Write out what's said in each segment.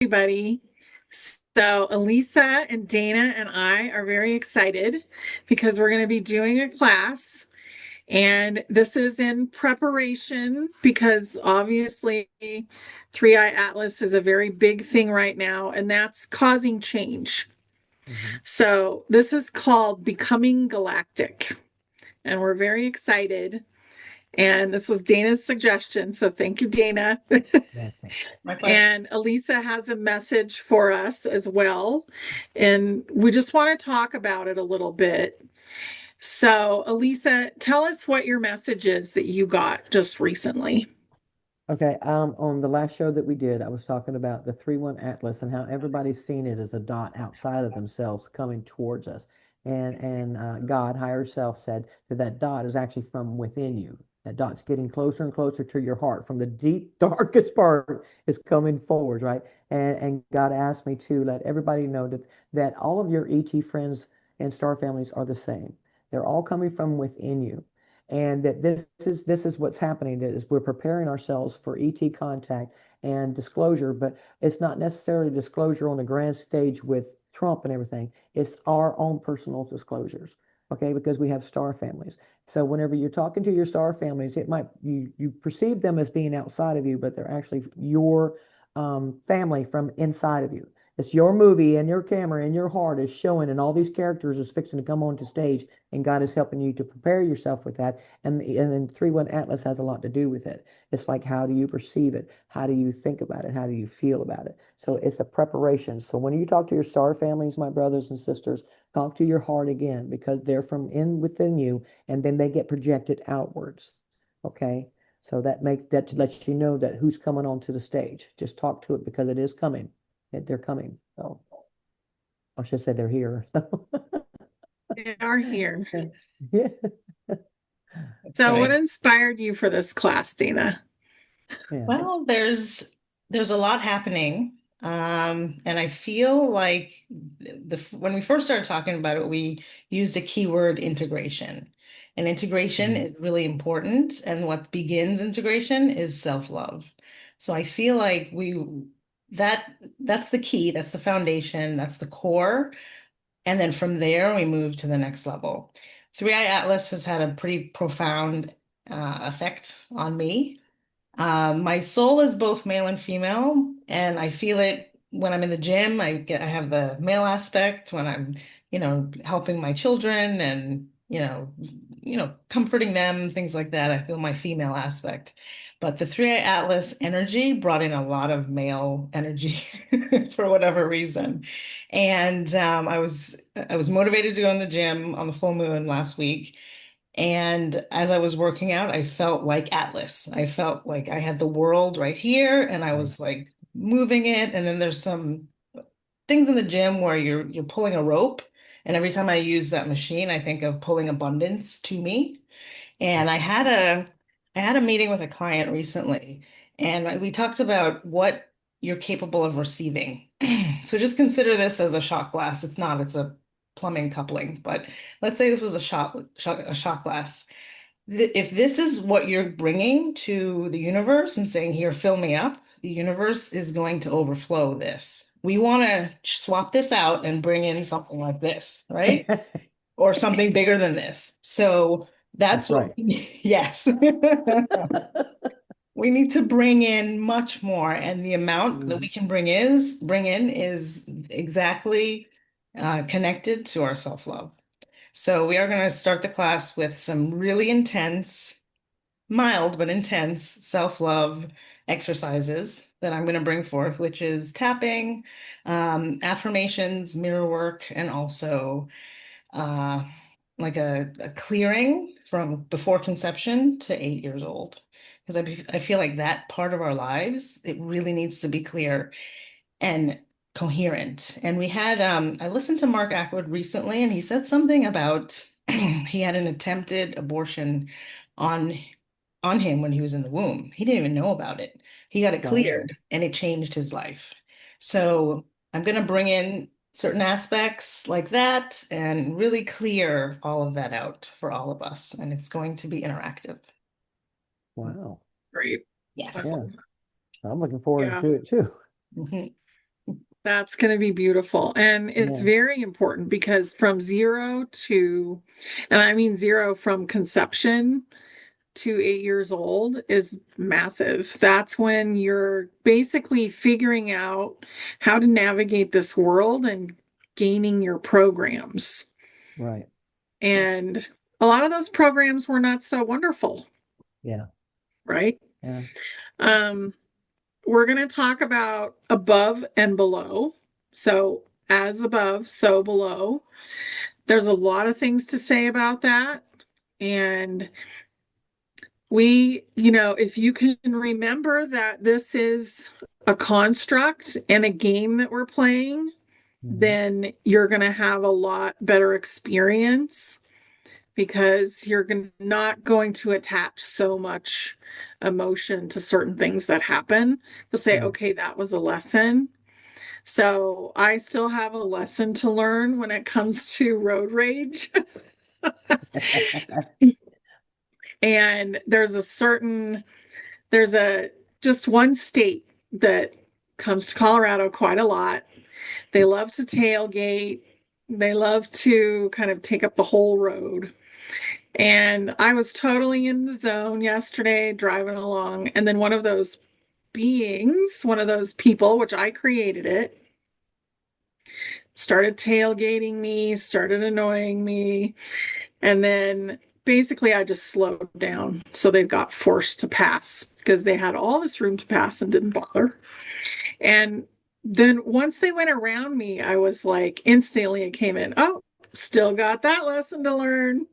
Everybody. So, Elisa and Dana and I are very excited because we're going to be doing a class. And this is in preparation because obviously 3i Atlas is a very big thing right now, and that's causing change. Mhm. So, this is called Becoming Galactic. And we're very excited. And this was Dana's suggestion. So, thank you, Dana. Yeah. My pleasure. And Elisa has a message for us as well. And we just want to talk about it a little bit. So, Elisa, tell us what your message is that you got just recently. Okay. On the last show that we did, I was talking about the 3-1 Atlas and how everybody's seen it as a dot outside of themselves coming towards us. And God, higher self, said that that dot is actually from within you. That dot's getting closer and closer to your heart. From the deep, darkest part is coming forward, right? And God asked me to let everybody know that all of your ET friends and star families are the same. They're all coming from within you, and that this is what's happening. That is, we're preparing ourselves for ET contact and disclosure, but it's not necessarily disclosure on the grand stage with Trump and everything. It's our own personal disclosures, okay? Because we have star families. So whenever you're talking to your star families, it might you perceive them as being outside of you, but they're actually your family from inside of you. It's your movie and your camera and your heart is showing, and all these characters is fixing to come onto stage, and God is helping you to prepare yourself with that. And then 3-1 Atlas has a lot to do with it. It's like, how do you perceive it? How do you think about it? How do you feel about it? So it's a preparation. So when you talk to your star families, my brothers and sisters, talk to your heart again, because they're from in within you, and then they get projected outwards. Okay. So that lets you know that who's coming onto the stage. Just talk to it because it is coming. They're coming. So I should say they're here. They are here. Yeah. That's So, what great. inspired you for this class, Dana? Yeah. Well, there's a lot happening. And I feel like when we first started talking about it, we used the keyword integration. And integration Mhm. is really important. And what begins integration is self-love. So I feel like that's the key, that's the foundation, that's the core. And then from there, we move to the next level. 3i Atlas has had a pretty profound effect on me. My soul is both male and female, and I feel it when I'm in the gym. I have the male aspect when I'm, helping my children and, comforting them, things like that. I feel my female aspect. But the 3i Atlas energy brought in a lot of male energy for whatever reason. And I was motivated to go in the gym on the full moon last week. And as I was working out, I felt like Atlas. I felt like I had the world right here and I Right. was like moving it. And then there's some things in the gym where you're pulling a rope. And every time I use that machine, I think of pulling abundance to me. And I had a meeting with a client recently, and we talked about what you're capable of receiving. So just consider this as a shot glass. It's not, it's a plumbing coupling, but let's say this was a shot glass. If this is what you're bringing to the universe and saying, here, fill me up, the universe is going to overflow this. We want to swap this out and bring in something like this, right? Or something bigger than this. So that's That's what, right. yes. We need to bring in much more, and the amount that we Mhm. can bring in is exactly connected to our self-love. So we are going to start the class with some really intense, mild but intense self-love exercises that I'm going to bring forth, which is tapping, affirmations, mirror work, and also uh, like a clearing from before conception to 8 years old. Because I feel like that part of our lives, it really needs to be clear and coherent. And I listened to Mark Ackwood recently, and he said something about he had an attempted abortion on on him when he was in the womb. He didn't even know about it. He got it Wow. cleared and it changed his life. So I'm going to bring in certain aspects like that and really clear all of that out for all of us. And it's going to be interactive. Wow. Great. Yes. Yeah. Wow. I'm looking forward Yeah. to it too. Mhm. That's going to be beautiful. And it's Yeah, very important because from zero to, and I mean zero from conception to 8 years old is massive. That's when you're basically figuring out how to navigate this world and gaining your programs. right. And a lot of those programs were not so wonderful, Yeah, right? yeah. Um, we're going to talk about above and below. So, as above, so below. There's a lot of things to say about that. And if you can remember that this is a construct and a game that we're playing, Hmm. then you're going to have a lot better experience because not going to attach so much emotion to certain things that happen. You'll say, Right. okay, that was a lesson. So I still have a lesson to learn when it comes to road rage. And there's a just one state that comes to Colorado quite a lot. They love to tailgate. They love to kind of take up the whole road. And I was totally in the zone yesterday driving along. And then one of those beings, one of those people, which I created it, started tailgating me, started annoying me. And then basically I just slowed down. So they got forced to pass because they had all this room to pass and didn't bother. And then once they went around me, I was like, instantly it came in, oh, still got that lesson to learn,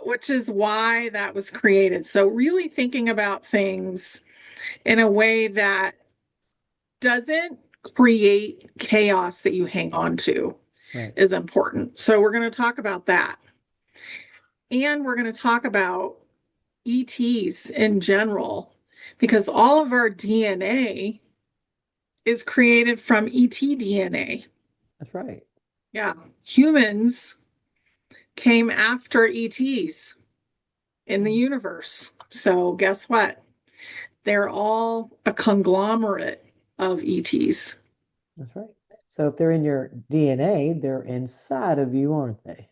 which is why that was created. So, really thinking about things in a way that doesn't create chaos that you hang on to Right. is important. So, we're going to talk about that. And we're going to talk about ETs in general, because all of our DNA is created from ET DNA. That's right. Yeah. Humans came after ETs in the universe. So, guess what? They're all a conglomerate of ETs. That's right. So if they're in your DNA, they're inside of you, aren't they?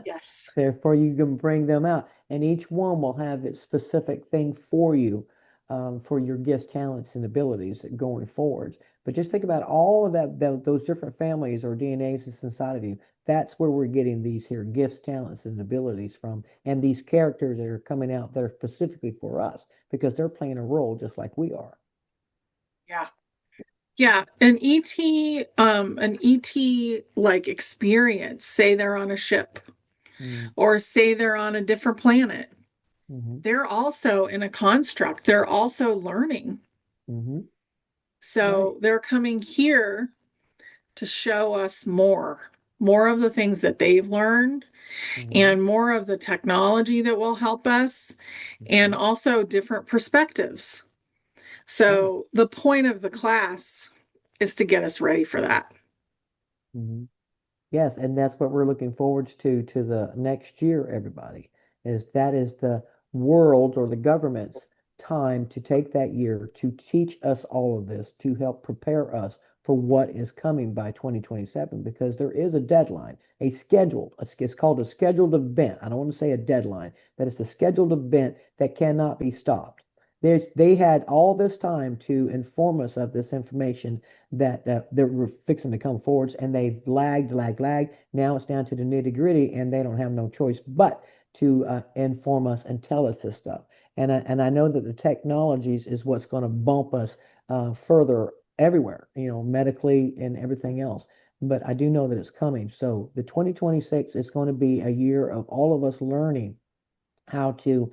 Yes. Therefore, you can bring them out, and each one will have its specific thing for you, for your gifts, talents, and abilities going forward. But just think about all of those different families or DNAs that's inside of you. That's where we're getting these here gifts, talents, and abilities from, and these characters that are coming out that are specifically for us because they're playing a role just like we are. Yeah. Yeah. An ET like experience, say they're on a ship Mm, or say they're on a different planet. hmm. They're also in a construct. They're also learning. Hmm. Right. So they're coming here to show us more of the things that they've learned Hmm. and more of the technology that will help us, and Hmm. also different perspectives. Right. So the point of the class is to get us ready for that. Hmm. Yes, and that's what we're looking forward to the next year, everybody, is that is the world or the government's time to take that year to teach us all of this, to help prepare us for what is coming by 2027, because there is a deadline, a scheduled, it's called a scheduled event. I don't want to say a deadline, but it's a scheduled event that cannot be stopped. They had all this time to inform us of this information that they were fixing to come forwards, and they lagged. Now it's down to the nitty gritty, and they don't have no choice but to inform us and tell us this stuff. And I know that the technologies is what's going to bump us further everywhere, medically and everything else. But I do know that it's coming. So the 2026 is going to be a year of all of us learning how to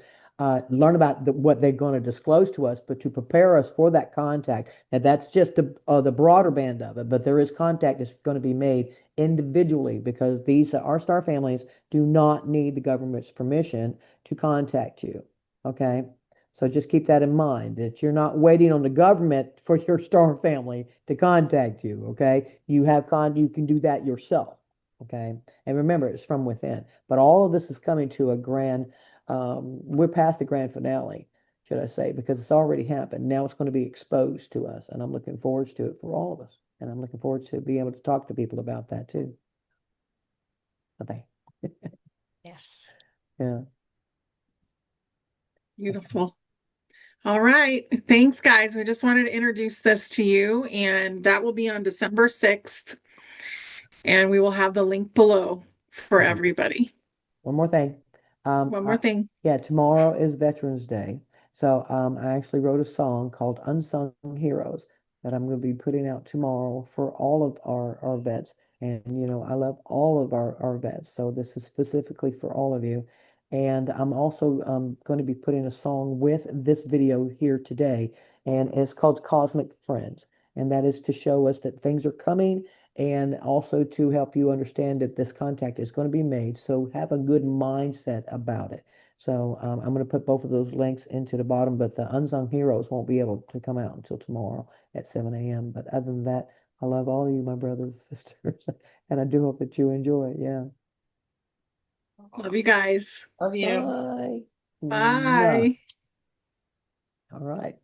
learn about what they're going to disclose to us, but to prepare us for that contact. And that's just the broader band of it, but there is contact that's going to be made individually because these our star families do not need the government's permission to contact you. Okay. So just keep that in mind that you're not waiting on the government for your star family to contact you. Okay. You can do that yourself. Okay. And remember, it's from within. But all of this is coming to a grand we're past the grand finale. should I say, because it's already happened. Now it's going to be exposed to us, and I'm looking forward to it for all of us. And I'm looking forward to being able to talk to people about that too. Okay. Yes. Yeah. Beautiful. All right. Thanks, guys. We just wanted to introduce this to you, and that will be on December 6th. And we will have the link below for Okay. everybody. One more thing. One more thing. Yeah, tomorrow is Veterans Day. So I actually wrote a song called Unsung Heroes that I'm going to be putting out tomorrow for all of our vets. And, I love all of our vets. So this is specifically for all of you. And I'm also going to be putting a song with this video here today. And it's called Cosmic Friends. And that is to show us that things are coming and also to help you understand that this contact is going to be made. So have a good mindset about it. So I'm going to put both of those links into the bottom, but the Unsung Heroes won't be able to come out until tomorrow at 7 a.m. But other than that, I love all of you, my brothers and sisters, and I do hope that you enjoy it. Yeah. Love you guys. Love you. Bye. Mwah. Bye. All right.